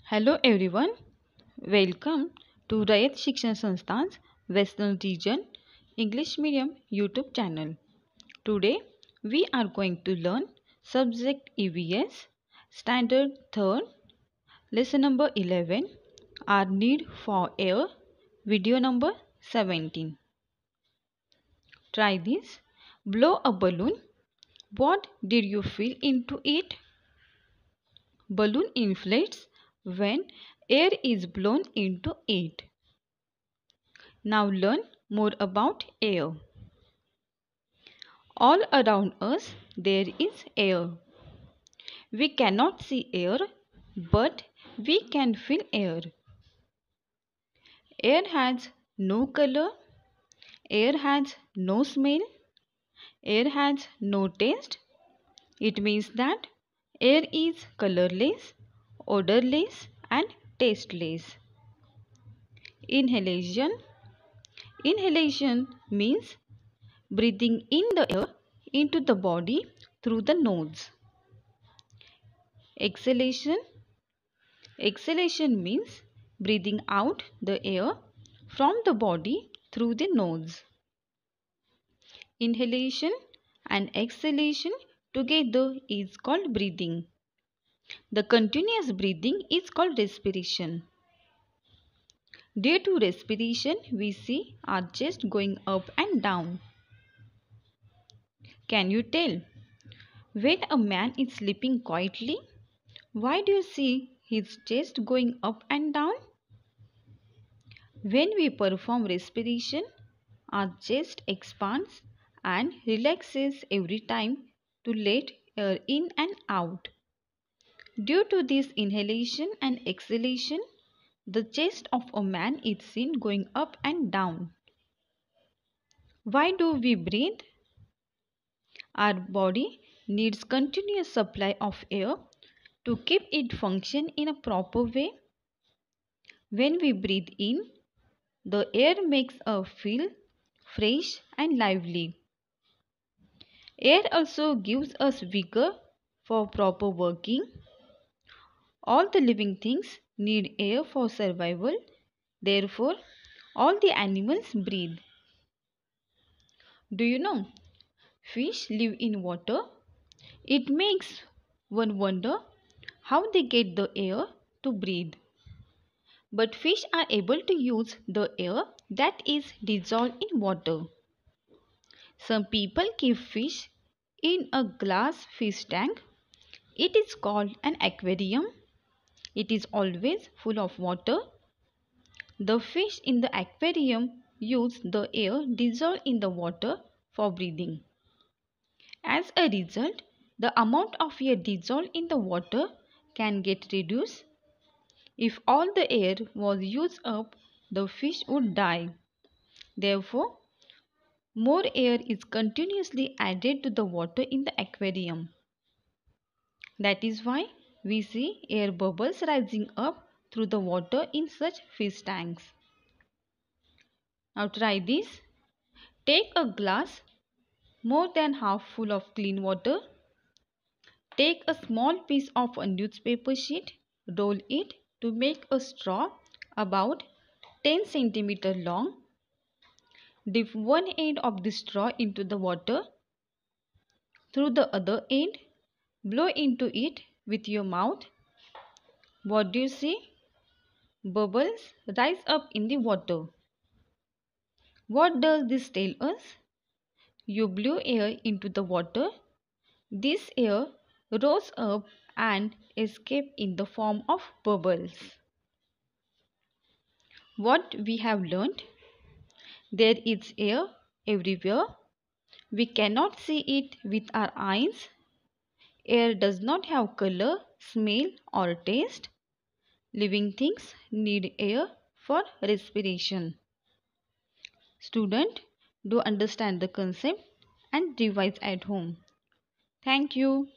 Hello everyone, welcome to Rayat Shikshan Sansthan's Western Region English Medium YouTube channel. Today we are going to learn subject EVS Standard 3rd lesson number 11 Our Need for Air video number 17. Try this. Blow a balloon. What did you feel into it? Balloon inflates when air is blown into it. Now learn more about air. All around us there is air. We cannot see air, but we can feel air. Air has no color, air has no smell, air has no taste. It means that air is colorless, odorless and tasteless. Inhalation. Inhalation means breathing in the air into the body through the nose. Exhalation. Exhalation means breathing out the air from the body through the nose. Inhalation and exhalation together is called breathing. The continuous breathing is called respiration. Due to respiration, we see our chest going up and down. Can you tell? When a man is sleeping quietly, why do you see his chest going up and down? When we perform respiration, our chest expands and relaxes every time to let air in and out. Due to this inhalation and exhalation, the chest of a man is seen going up and down. Why do we breathe? Our body needs continuous supply of air to keep it function in a proper way. When we breathe in, the air makes us feel fresh and lively. Air also gives us vigor for proper working. All the living things need air for survival. Therefore, all the animals breathe. Do you know? Fish live in water. It makes one wonder how they get the air to breathe. But fish are able to use the air that is dissolved in water. Some people keep fish in a glass fish tank. It is called an aquarium. It is always full of water. The fish in the aquarium use the air dissolved in the water for breathing. As a result, the amount of air dissolved in the water can get reduced. If all the air was used up, the fish would die. Therefore, more air is continuously added to the water in the aquarium. That is why we see air bubbles rising up through the water in such fish tanks. Now try this. Take a glass more than half full of clean water. Take a small piece of a newspaper sheet, roll it to make a straw about 10 cm long. Dip one end of the straw into the water. Through the other end, blow into it with your mouth. What do you see? Bubbles rise up in the water. What does this tell us? You blew air into the water. This air rose up and escaped in the form of bubbles. What we have learned? There is air everywhere. We cannot see it with our eyes. Air does not have color, smell or taste. Living things need air for respiration. Student, do understand the concept and revise at home. Thank you.